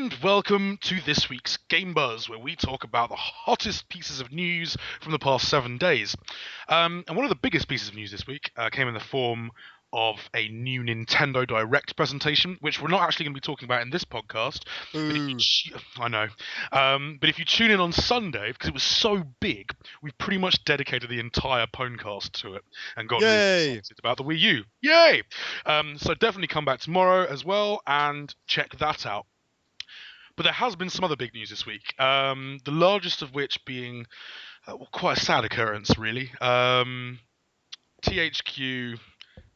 And welcome to this week's Game Buzz, where we talk about the hottest pieces of news from the past 7 days. And one of the biggest pieces of news this week came in the form of a new Nintendo Direct presentation, which we're not actually going to be talking about in this podcast. But I know. But if you tune in on Sunday, because it was so big, we've pretty much dedicated the entire podcast to it and got really excited about the Wii U. Yay! So definitely come back tomorrow as well and check that out. But there has been some other big news this week, the largest of which being quite a sad occurrence, really. THQ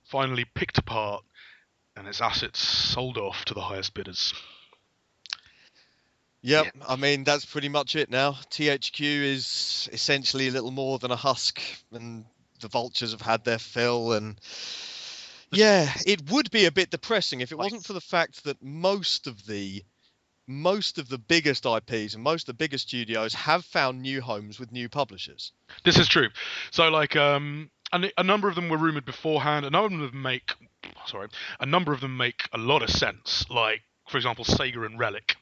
finally picked apart and its assets sold off to the highest bidders. Yep, yeah. I mean, that's pretty much it now. THQ is essentially a little more than a husk, and the vultures have had their fill. And yeah, it would be a bit depressing if it wasn't for the fact that most of the biggest IPs and most of the biggest studios have found new homes with new publishers. This is true. So, like, a number of them were rumored beforehand. A number of them make a lot of sense. Like, for example, Sega and Relic.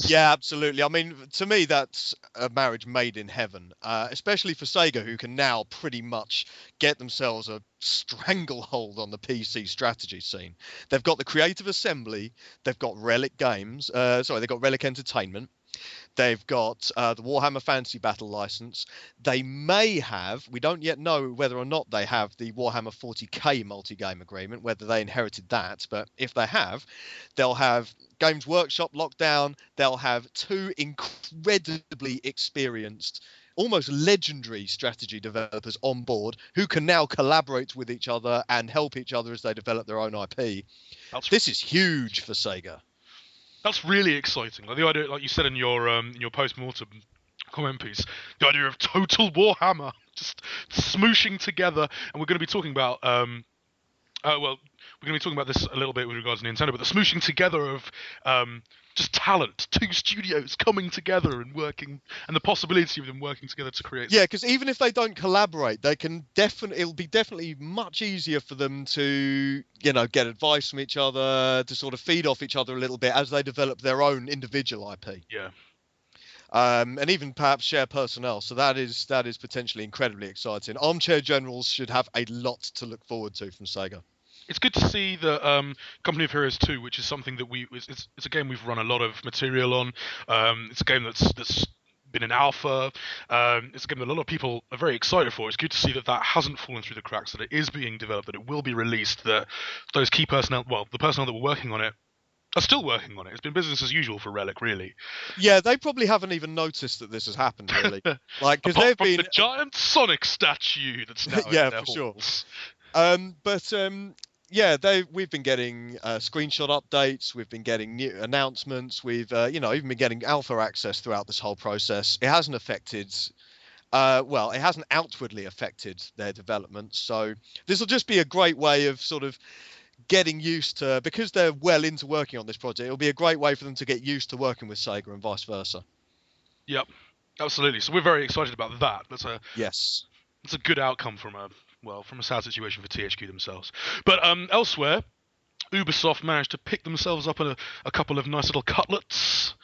Yeah, absolutely. I mean, to me, that's a marriage made in heaven, especially for Sega, who can now pretty much get themselves a stranglehold on the PC strategy scene. They've got the Creative Assembly, they've got Relic Games, they've got Relic Entertainment, they've got the Warhammer Fantasy Battle license. They may have, we don't yet know whether or not they have the Warhammer 40k multi-game agreement, whether they inherited that, but if they have, they'll have Games Workshop locked down, they'll have two incredibly experienced, almost legendary strategy developers on board who can now collaborate with each other and help each other as they develop their own IP. This is huge for Sega. That's really exciting. Like the idea, like you said in your post-mortem comment piece, the idea of total Warhammer just smooshing together, and we're going to be talking about we're going to be talking about this a little bit with regards to Nintendo, but the smooshing together of just talent, two studios coming together and working, and the possibility of them working together to create. Yeah, because even if they don't collaborate, they can it'll be definitely much easier for them to, get advice from each other, to sort of feed off each other a little bit as they develop their own individual IP. Yeah. And even perhaps share personnel. So that is potentially incredibly exciting. Armchair Generals should have a lot to look forward to from Sega. It's good to see the Company of Heroes 2, which is something that it's a game we've run a lot of material on. It's a game that's been in alpha. It's a game that a lot of people are very excited for. It's good to see that hasn't fallen through the cracks, that it is being developed, that it will be released, that those key personnel, the personnel that were working on it, are still working on it. It's been business as usual for Relic, really. Yeah, they probably haven't even noticed that this has happened, really. Because they've been the giant Sonic statue that's now in their halls. We've been getting screenshot updates. We've been getting new announcements. We've even been getting alpha access throughout this whole process. It hasn't affected. It hasn't outwardly affected their development. So this will just be a great way of sort of getting used to, because they're well into working on this project, it'll be a great way for them to get used to working with Sega and vice versa. Yep, absolutely. So we're very excited about that. That's a good outcome from a sad situation for THQ themselves. But elsewhere, Ubisoft managed to pick themselves up a couple of nice little cutlets.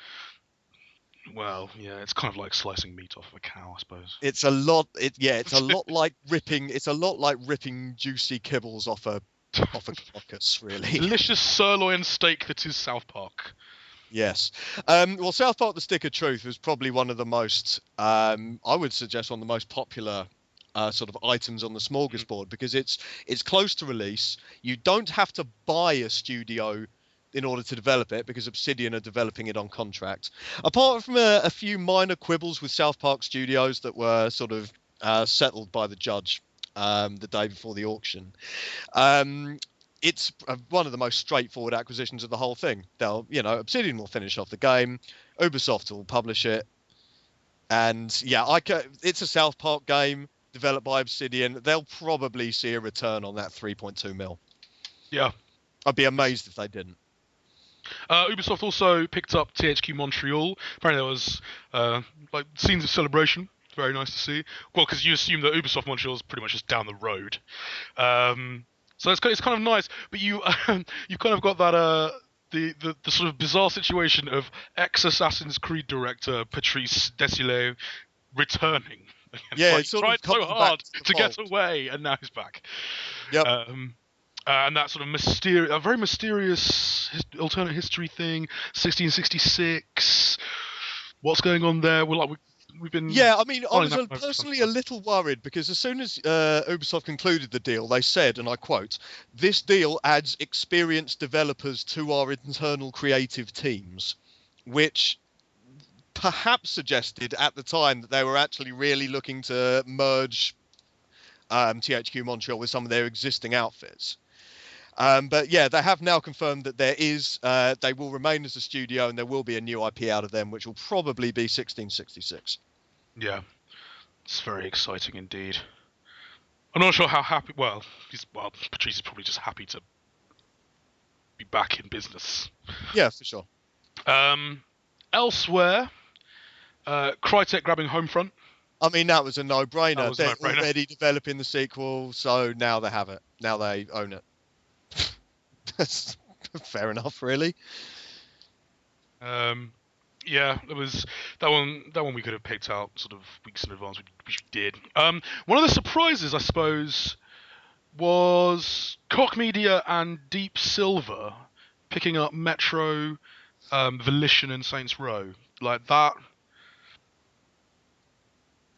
Well, yeah, it's kind of like slicing meat off of a cow, I suppose. It's a lot. It's a lot like ripping. It's a lot like ripping juicy kibbles off a carcass, really. Delicious sirloin steak that is South Park. Yes. South Park: The Stick of Truth was probably one of the most, I would suggest, one of the most popular sort of items on the smorgasbord, because it's close to release. You don't have to buy a studio in order to develop it, because Obsidian are developing it on contract. Apart from a few minor quibbles with South Park Studios that were sort of settled by the judge the day before the auction. It's one of the most straightforward acquisitions of the whole thing. Obsidian will finish off the game, Ubisoft will publish it, and it's a South Park game developed by Obsidian. They'll probably see a return on that 3.2 mil. Yeah. I'd be amazed if they didn't. Ubisoft also picked up THQ Montreal. Apparently there was scenes of celebration. Very nice to see. Well, because you assume that Ubisoft Montreal is pretty much just down the road. So it's kind of nice. But you've kind of got that the sort of bizarre situation of ex-Assassin's Creed director Patrice Desilets returning. Yeah, Like, it's sort tried of so coming hard back to to the get fold. away, and now he's back. Yep. And that sort of a very mysterious alternate history thing, 1666. What's going on there? We've been. Yeah, I mean, I following was that for some personally time. a little worried because as soon as Ubisoft concluded the deal, they said, and I quote, "This deal adds experienced developers to our internal creative teams," which perhaps suggested at the time that they were actually really looking to merge THQ Montreal with some of their existing outfits. But yeah, they have now confirmed that they will remain as a studio and there will be a new IP out of them, which will probably be 1666. Yeah, it's very exciting indeed. I'm not sure how happy. Well, Patrice is probably just happy to be back in business. Yeah, for sure. Elsewhere, Crytek grabbing Homefront. I mean, that was a no-brainer. That was a They're no-brainer. already developing the sequel, so now they have it. Now they own it. That's fair enough, really. Yeah, it was that one. That one we could have picked out sort of weeks in advance, which we did. One of the surprises, I suppose, was Koch Media and Deep Silver picking up Metro, Volition, and Saints Row. Like that.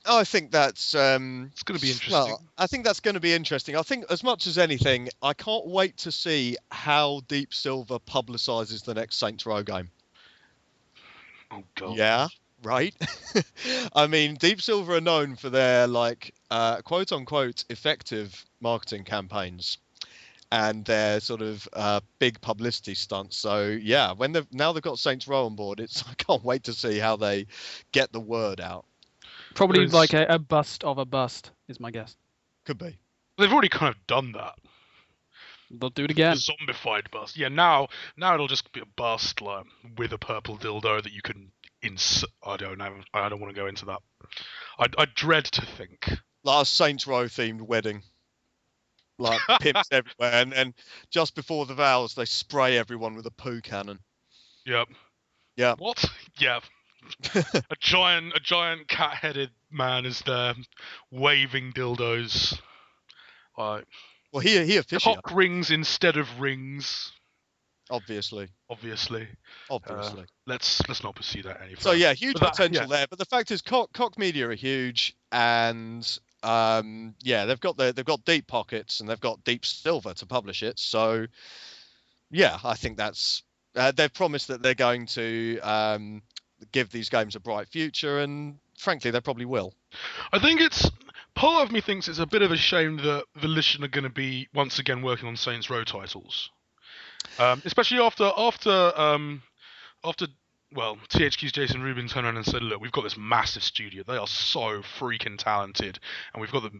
Oh, I think that's It's going to be interesting. well, I think that's going to be interesting. I think as much as anything, I can't wait to see how Deep Silver publicizes the next Saints Row game. Oh god. Yeah, right. I mean, Deep Silver are known for their quote unquote effective marketing campaigns and their sort of big publicity stunts. So yeah, now they've got Saints Row on board, I can't wait to see how they get the word out. Probably like a bust of a bust is my guess. Could be. They've already kind of done that. They'll do it again. The zombified bust. Yeah, now it'll just be a bust like with a purple dildo that you can insert. I don't know. I don't want to go into that. I dread to think. Like a Saints Row themed wedding. Like pimps everywhere, and then just before the vows, they spray everyone with a poo cannon. Yep. Yeah. What? Yeah. a giant cat-headed man is there, waving dildos. Like. Well, he officially. Cock rings instead of rings. Obviously. Let's not pursue that any further. So yeah, huge potential there. But the fact is, Koch Media are huge, and they've got deep pockets and they've got Deep Silver to publish it. So yeah, I think that's they've promised that they're going to give these games a bright future, and frankly, they probably will. I think it's. Part of me thinks it's a bit of a shame that Volition are going to be once again working on Saints Row titles, especially after THQ's Jason Rubin turned around and said, "Look, we've got this massive studio. They are so freaking talented, and we've got them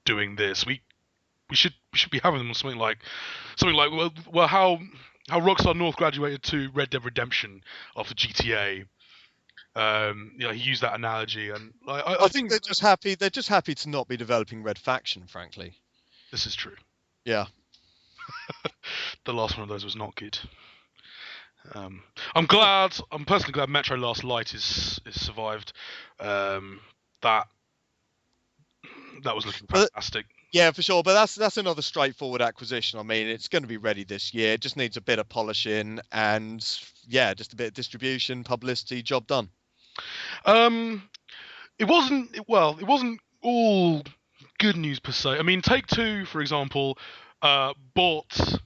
doing this. We should be having them on something like how Rockstar North graduated to Red Dead Redemption after GTA." He used that analogy, and I think they're just happy. They're just happy to not be developing Red Faction, frankly. This is true. Yeah. The last one of those was not good. I'm personally glad Metro Last Light is survived. That was looking fantastic. Yeah, for sure. But that's another straightforward acquisition. I mean, it's going to be ready this year. It just needs a bit of polishing and just a bit of distribution, publicity, job done. It wasn't all good news per se. I mean, Take-Two, for example, bought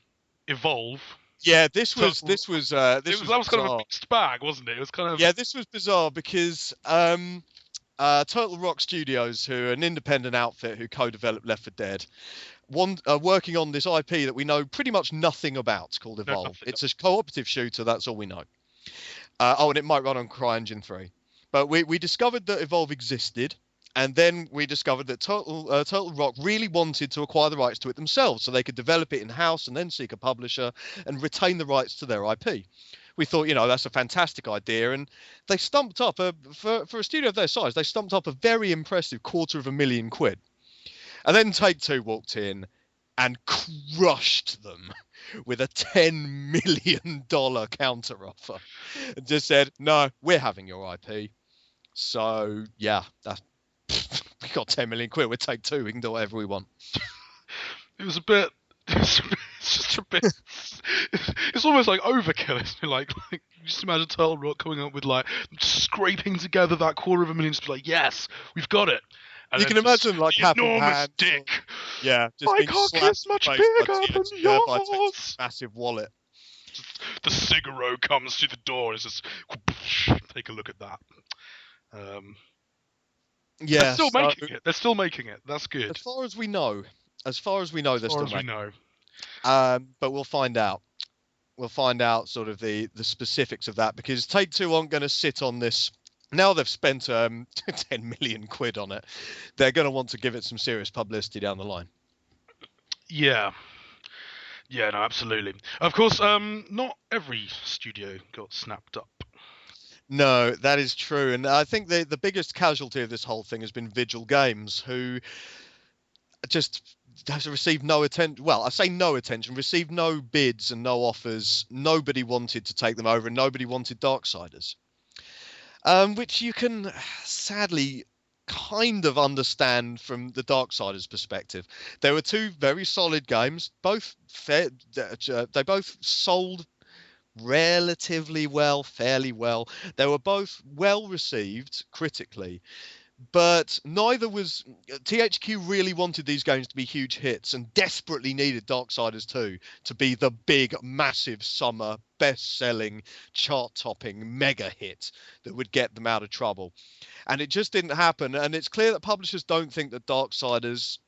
Evolve. Yeah, this was kind of a mixed bag, wasn't it? It was kind of this was bizarre because Turtle Rock Studios, who are an independent outfit who co-developed Left 4 Dead, working on this IP that we know pretty much nothing about, called Evolve. It's a cooperative shooter, that's all we know. And it might run on CryEngine 3. But we discovered that Evolve existed, and then we discovered that Turtle Rock really wanted to acquire the rights to it themselves so they could develop it in-house and then seek a publisher and retain the rights to their IP. We thought, that's a fantastic idea, and they stumped up, for a studio of their size, they stumped up a very impressive £250,000. And then Take-Two walked in, and crushed them with a $10 million counteroffer. And just said, no, we're having your IP. So, yeah, we got 10 million quid. We'll take two. We can do whatever we want. It was a bit. It's just a bit. It's almost like overkill. It's like just imagine Turtle Rock coming up with like scraping together that $250,000 to be like, yes, we've got it. And You can imagine like the having enormous hands dick. Yeah, just My being cock slapped is much in the face bigger by than THQ by yours. massive wallet. The Cigaro comes through the door and it's just take a look at that. Yeah, they're still making it. They're still making it. That's good. As far as we know, they're still making know. But we'll find out. We'll find out sort of the specifics of that, because Take-Two aren't going to sit on this. Now they've spent 10 million quid on it. They're going to want to give it some serious publicity down the line. Yeah. Yeah, no, absolutely. Of course, not every studio got snapped up. No, that is true. And I think the biggest casualty of this whole thing has been Vigil Games, who just has received no attention. Well, I say no attention, received no bids and no offers. Nobody wanted to take them over, and nobody wanted Darksiders. Which you can sadly kind of understand from the Darksiders perspective. There were two very solid games, both they both sold relatively well, fairly well. They were both well received critically, but neither was THQ really wanted these games to be huge hits and desperately needed Darksiders 2 to be the big, massive summer, best-selling, chart-topping mega hit that would get them out of trouble. And it just didn't happen. And it's clear that publishers don't think that Darksiders,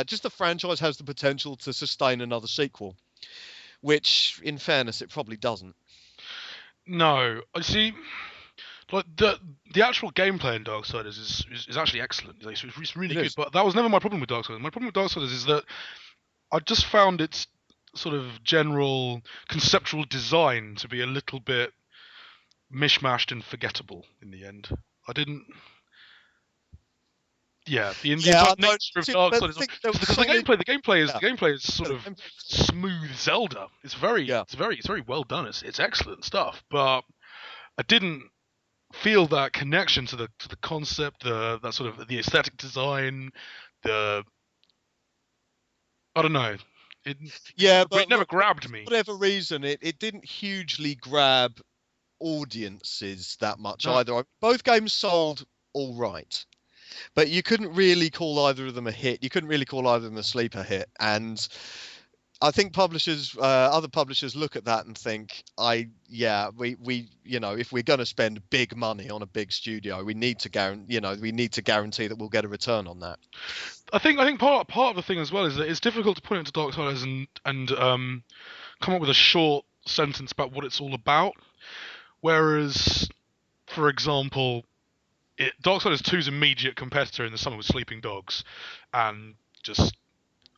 just the franchise, has the potential to sustain another sequel, which, in fairness, it probably doesn't. No, I see. Like the actual gameplay in Darksiders is actually excellent. Like, it's really good. But that was never my problem with Darksiders. My problem with Darksiders is that I just found its sort of general conceptual design to be a little bit mishmashed and forgettable in the end. I didn't. Yeah, the nature of Darksiders, because the gameplay is sort of smooth Zelda. It's very well done. It's excellent stuff. But I didn't feel that connection to the concept, that sort of the aesthetic design, I don't know. It never grabbed me. For whatever reason, it didn't hugely grab audiences that much either. Both games sold all right, but you couldn't really call either of them a hit. You couldn't really call either of them a sleeper hit. And I think other publishers look at that and think, we if we're going to spend big money on a big studio, we need to guarantee that we'll get a return on that. I think part of the thing as well is that it's difficult to put into Darksiders and come up with a short sentence about what it's all about. Whereas, for example, Darksiders 2's immediate competitor in the summer was Sleeping Dogs, and just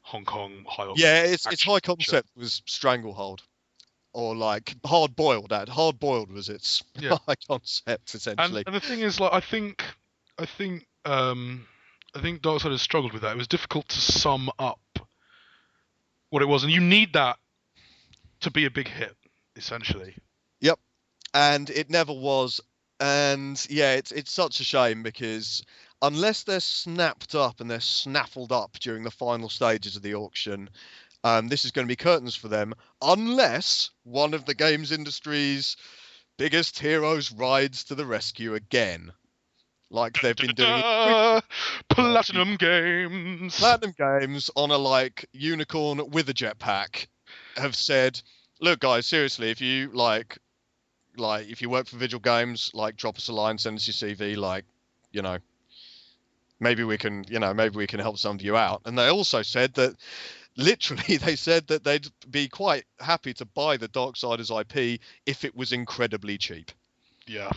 Hong Kong high. Yeah, its high concept was Stranglehold, or like Hard Boiled. Hard Boiled was its high concept essentially. And the thing is, like, I think Darksiders struggled with that. It was difficult to sum up what it was, and you need that to be a big hit, essentially. Yep, and it never was. And yeah, it's such a shame, because unless they're snapped up and they're snaffled up during the final stages of the auction, this is going to be curtains for them, unless one of the games industry's biggest heroes rides to the rescue again, like they've been doing. Platinum Games. Platinum Games, on a unicorn with a jetpack, have said, "Look, guys, seriously, if you if you work for Vigil Games, drop us a line, send us your CV, maybe we can help some of you out." And they also said that, literally, they said that they'd be quite happy to buy the Darksiders IP if it was incredibly cheap. Yeah.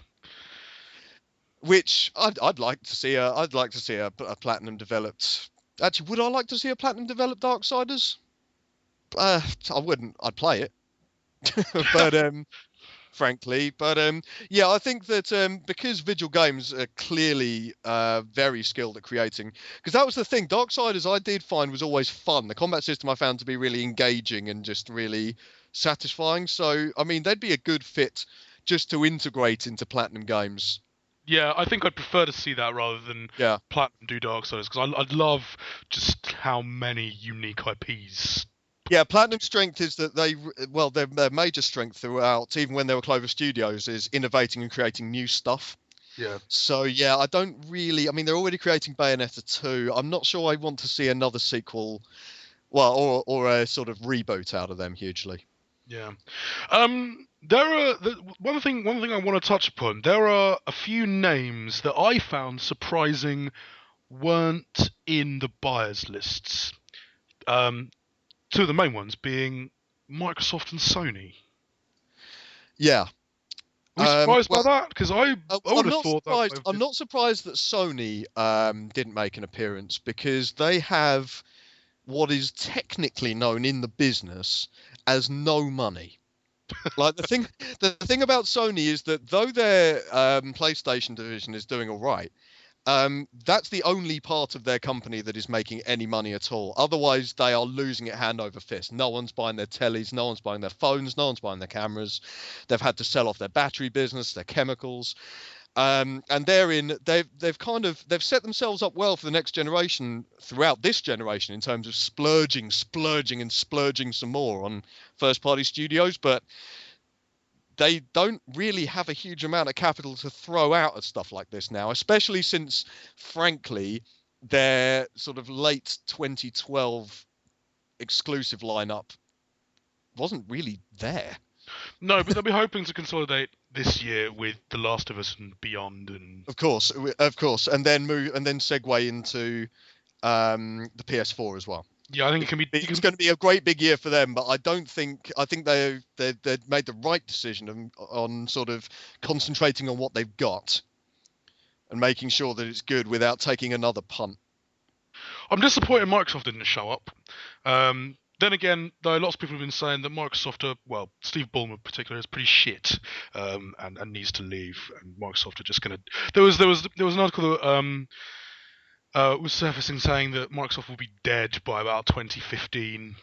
Which I'd like to see a platinum developed. Actually, would I like to see a platinum developed Darksiders? I wouldn't. I'd play it. But frankly. But yeah, I think that because Vigil Games are clearly very skilled at creating, because that was the thing, Darksiders I did find was always fun. The combat system I found to be really engaging and just really satisfying. So I mean, they'd be a good fit just to integrate into Platinum Games. Yeah, I think I'd prefer to see that rather than Yeah. Platinum do Darksiders, because I'd love just how many unique IPs. Yeah, Platinum's strength is that their major strength throughout, even when they were Clover Studios, is innovating and creating new stuff. Yeah. So yeah, I don't really. I mean, they're already creating Bayonetta 2. I'm not sure I want to see another sequel, well, or a sort of reboot out of them hugely. Yeah. There are one thing I want to touch upon. There are a few names that I found surprising weren't in the buyers lists. Two of the main ones being Microsoft and Sony. Yeah. Are we surprised by that? Because I would have thought that. I'm not surprised that Sony didn't make an appearance, because they have what is technically known in the business as no money. Like the thing about Sony is that though their PlayStation division is doing all right, that's the only part of their company that is making any money at all. Otherwise, they are losing it hand over fist. No one's buying their tellies, no one's buying their phones, no one's buying their cameras. They've had to sell off their battery business, their chemicals, and they've set themselves up well for the next generation throughout this generation in terms of splurging some more on first-party studios, but they don't really have a huge amount of capital to throw out at stuff like this now, especially since, frankly, their sort of late 2012 exclusive lineup wasn't really there. No, but they'll be hoping to consolidate this year with The Last of Us and Beyond, and Of course, and then segue into the PS4 as well. yeah, I think it can be. It's going to be a great big year for them, but I think they made the right decision on sort of concentrating on what they've got and making sure that it's good without taking another punt. I'm disappointed Microsoft didn't show up. Then again, though, lots of people have been saying that Microsoft are, Steve Ballmer in particular is pretty shit, and needs to leave, and Microsoft are just going to. There was an article that was surfacing saying that Microsoft will be dead by about 2015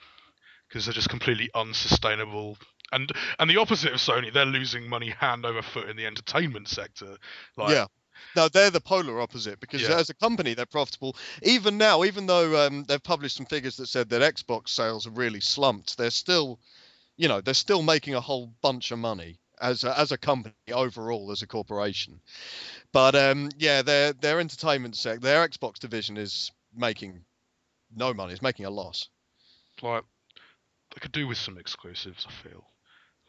because they're just completely unsustainable. And the opposite of Sony, they're losing money hand over foot in the entertainment sector. Yeah. No, they're the polar opposite, because as a company, they're profitable. Even now, even though they've published some figures that said that Xbox sales have really slumped, they're still making a whole bunch of money as a company overall, as a corporation. But their entertainment sector, their Xbox division is making no money. It's making a loss. Like, they could do with some exclusives, I feel.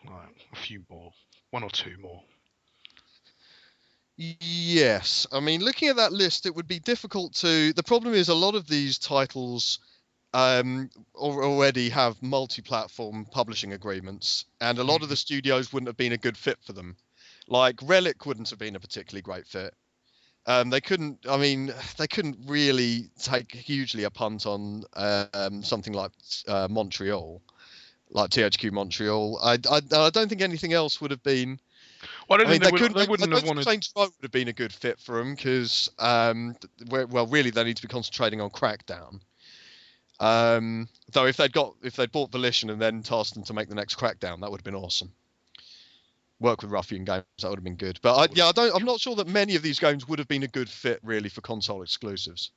Like, a few more. One or two more. Yes. I mean, looking at that list, it would be difficult to... The problem is a lot of these titles already have multi-platform publishing agreements, and a lot of the studios wouldn't have been a good fit for them. Like, Relic wouldn't have been a particularly great fit. They couldn't really take hugely a punt on something like Montreal, like THQ Montreal. I don't think anything else would have been... Well, they wouldn't have wanted. Saints Row would have been a good fit for them, because, really, they need to be concentrating on Crackdown. Though if they'd bought Volition and then tasked them to make the next Crackdown, that would have been awesome. Work with Ruffian Games, that would have been good. But I'm not sure that many of these games would have been a good fit really for console exclusives.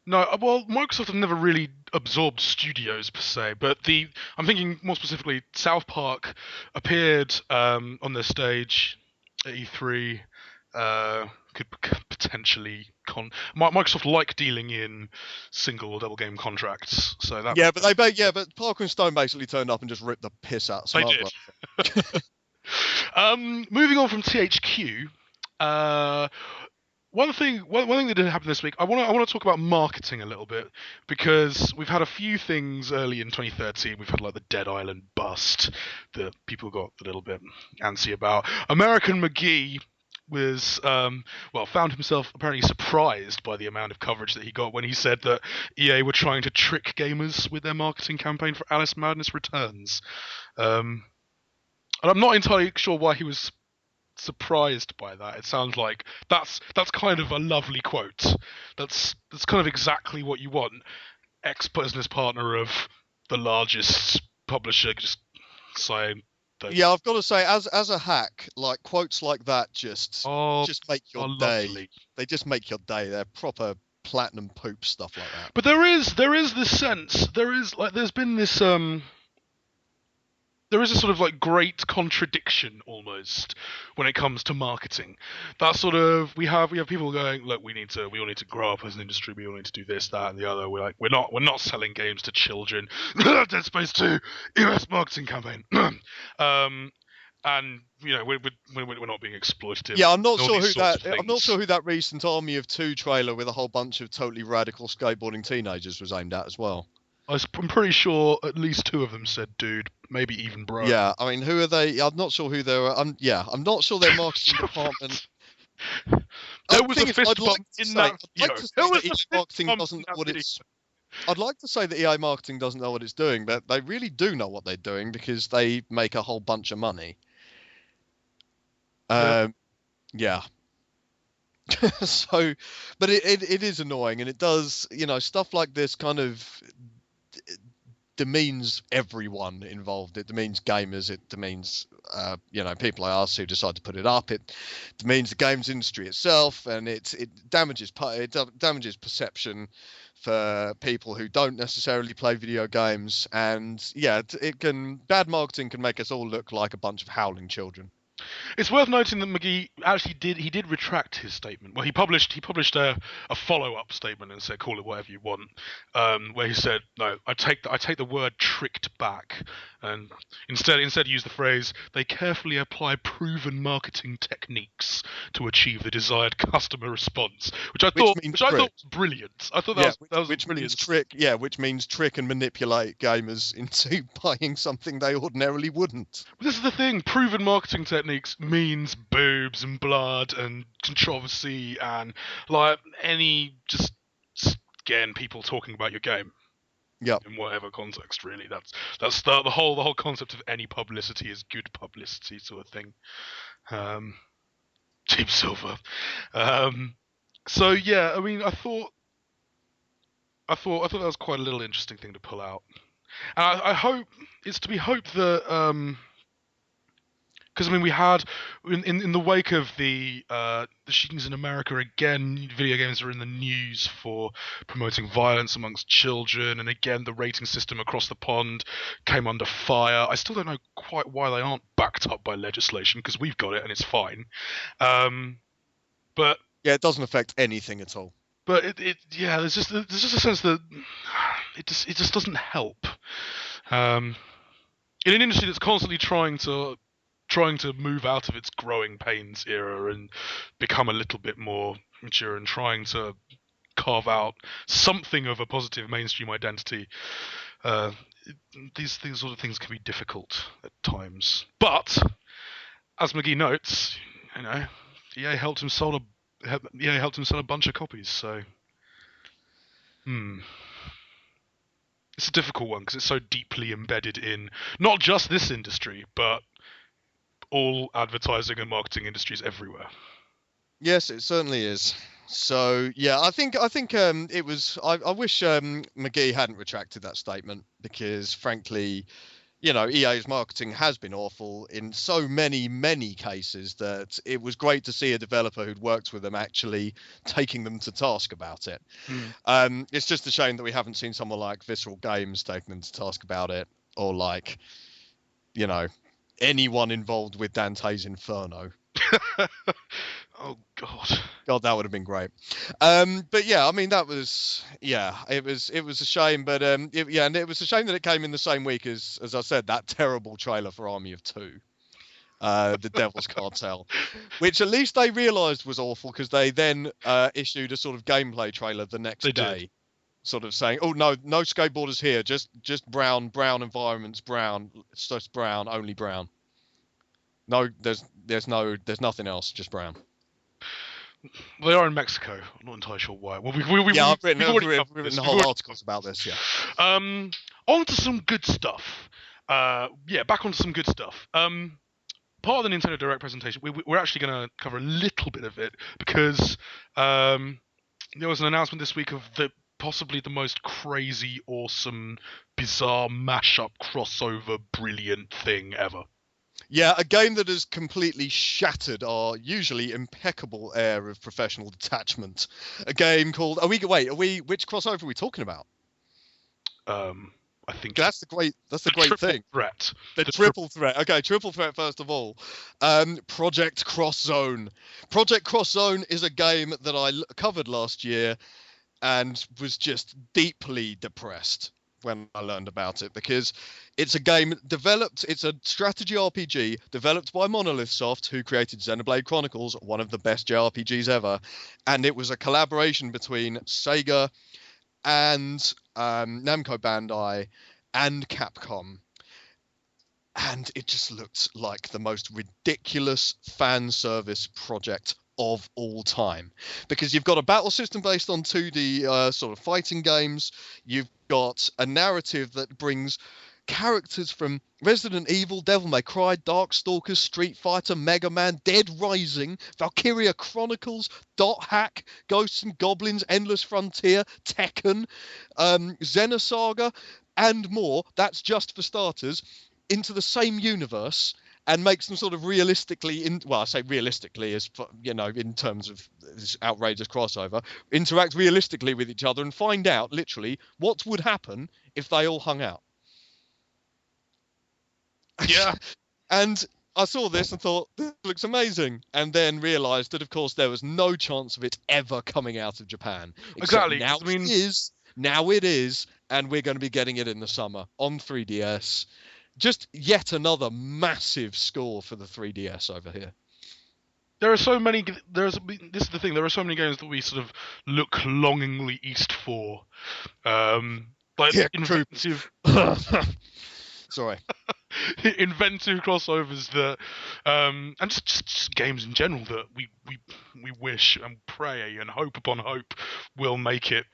No, well, Microsoft have never really absorbed studios per se, but I'm thinking more specifically, South Park appeared on their stage at E3. Could potentially Microsoft like dealing in single or double game contracts, so that. Yeah, but Parker and Stone basically turned up and just ripped the piss out. They did. Moving on from THQ. One thing that didn't happen this week, I want to talk about marketing a little bit, because we've had a few things early in 2013. We've had like the Dead Island bust that people got a little bit antsy about. American McGee was found himself apparently surprised by the amount of coverage that he got when he said that EA were trying to trick gamers with their marketing campaign for Alice Madness Returns. And I'm not entirely sure why he was surprised by that. It sounds like that's kind of a lovely quote. That's kind of exactly what you want. Ex-business partner of the largest publisher just saying that. Yeah, I've got to say, as a hack, like quotes like that just make your are day. lovely. They just make your day. They're proper platinum poop stuff like that. But there is this sense. There's been this there is a sort of like great contradiction almost when it comes to marketing. That sort of we have people going, look, we all need to grow up as an industry. We all need to do this, that, and the other. We're not selling games to children. Dead Space 2, US marketing campaign. And we're not being exploitative. Yeah, I'm not sure who that recent Army of Two trailer with a whole bunch of totally radical skateboarding teenagers was aimed at as well. I'm pretty sure at least 2 of them said dude, maybe even bro. Yeah, I mean, who are they? I'm not sure who they're. I'm not sure their marketing department. There was a fist bump in that video. I'd like to say that EA marketing doesn't know what it's doing, but they really do know what they're doing because they make a whole bunch of money. Yeah. So, but it is annoying, and it does, stuff like this kind of demeans everyone involved. It demeans gamers. It demeans, people like us who decide to put it up. It demeans the games industry itself, and it damages perception for people who don't necessarily play video games. And yeah, bad marketing can make us all look like a bunch of howling children. It's worth noting that McGee actually did retract his statement. Well, he published a follow-up statement and said, call it whatever you want, where he said, no, I take the word tricked back, and instead use the phrase, they carefully apply proven marketing techniques to achieve the desired customer response, which I thought was brilliant. I thought that was brilliant. Which means trick and manipulate gamers into buying something they ordinarily wouldn't. But this is the thing, proven marketing techniques means boobs and blood and controversy and like just getting people talking about your game. Yeah. In whatever context, really. That's the whole concept of any publicity is good publicity sort of thing. Deep Silver. So yeah, I mean, I thought that was quite a little interesting thing to pull out, and I hope it's to be hoped that because I mean we had in the wake of the shootings in America again, video games are in the news for promoting violence amongst children, and again the rating system across the pond came under fire. I still don't know quite why they aren't backed up by legislation because we've got it and it's fine. But yeah, it doesn't affect anything at all. But there's just a sense that it just doesn't help. In an industry that's constantly trying to move out of its growing pains era and become a little bit more mature and trying to carve out something of a positive mainstream identity, these sort of things can be difficult at times. But as McGee notes, EA helped him sell a bunch of copies. So, it's a difficult one because it's so deeply embedded in not just this industry, but all advertising and marketing industries everywhere. Yes, it certainly is. So yeah, I think it was. I wish McGee hadn't retracted that statement because, frankly, EA's marketing has been awful in so many cases that it was great to see a developer who'd worked with them actually taking them to task about it. It's just a shame that we haven't seen someone like Visceral Games taking them to task about it, or like, anyone involved with Dante's Inferno. Oh God, that would have been great. But yeah, I mean it was a shame, but and it was a shame that it came in the same week as I said, that terrible trailer for Army of Two, the Devil's Cartel, which at least they realised was awful because they then issued a sort of gameplay trailer the next day. Sort of saying, oh no skateboarders here, just brown environments, brown, it's just brown, only brown. No, there's nothing else, just brown. They are in Mexico. I'm not entirely sure why. Well, I've written whole articles about this. Yeah. On to some good stuff. Back onto some good stuff. part of the Nintendo Direct presentation, we're actually going to cover a little bit of it because there was an announcement this week of possibly the most crazy, awesome, bizarre mashup crossover brilliant thing ever. Yeah, a game that has completely shattered our usually impeccable air of professional detachment. A game called which crossover are we talking about? I think that's the great thing. Threat. The triple threat. Okay, triple threat first of all. Project Cross Zone. Project Cross Zone is a game that I covered last year and was just deeply depressed when I learned about it, because it's a game developed, it's a strategy RPG developed by Monolith Soft, who created Xenoblade Chronicles, one of the best JRPGs ever, and it was a collaboration between Sega and Namco Bandai and Capcom. And it just looked like the most ridiculous fan service project of all time, because you've got a battle system based on 2D sort of fighting games. You've got a narrative that brings characters from Resident Evil, Devil May Cry, Darkstalkers, Street Fighter, Mega Man, Dead Rising, Valkyria Chronicles, Dot Hack, Ghosts and Goblins, Endless Frontier, Tekken, Xenosaga, and more. That's just for starters, into the same universe, and makes them sort of realistically, I say realistically as, in terms of this outrageous crossover, interact realistically with each other and find out, literally, what would happen if they all hung out. Yeah. And I saw this and thought, this looks amazing. And then realised that, of course, there was no chance of it ever coming out of Japan. Exactly. Now it is, and we're going to be getting it in the summer on 3DS. Just yet another massive score for the 3DS over here. There are so many. This is the thing. There are so many games that we sort of look longingly east for, inventive. Sorry. Inventive crossovers that, and just games in general that we wish and pray and hope upon hope will make it.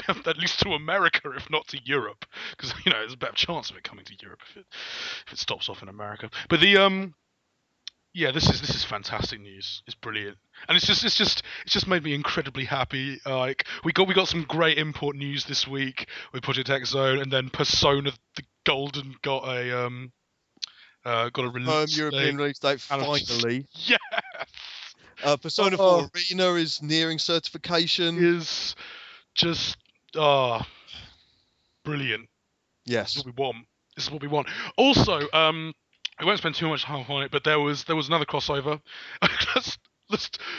At least to America, if not to Europe, because there's a better chance of it coming to Europe if it stops off in America. But this is fantastic news. It's brilliant, and it's just made me incredibly happy. Like we got some great import news this week with Project X Zone, and then Persona the Golden got a release European release date finally. Yes. Persona 4 Arena is nearing certification. Is just brilliant. Yes. This is what we want. Also, I won't spend too much time on it, but there was another crossover.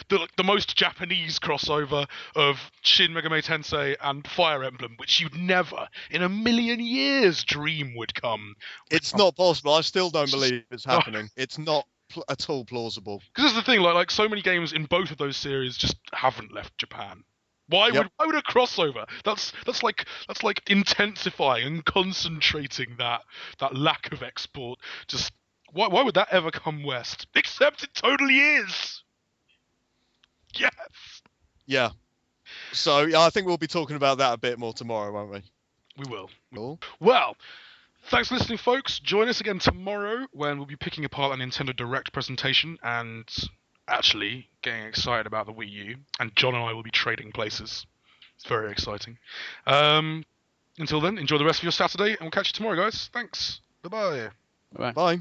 the most Japanese crossover of Shin Megami Tensei and Fire Emblem, which you'd never in a million years dream would come. It's not possible. I still don't believe it's happening. It's not at all plausible. Because that's the thing, like so many games in both of those series just haven't left Japan. Why would a crossover? That's like intensifying and concentrating that lack of export. Just why would that ever come west? Except it totally is. Yes. Yeah. So I think we'll be talking about that a bit more tomorrow, won't we? We will. Cool. Well, thanks for listening, folks. Join us again tomorrow when we'll be picking apart a Nintendo Direct presentation and actually getting excited about the Wii U, and John and I will be trading places. It's very exciting. Until then, enjoy the rest of your Saturday, and we'll catch you tomorrow, guys. Thanks. Bye-bye. Bye. Bye.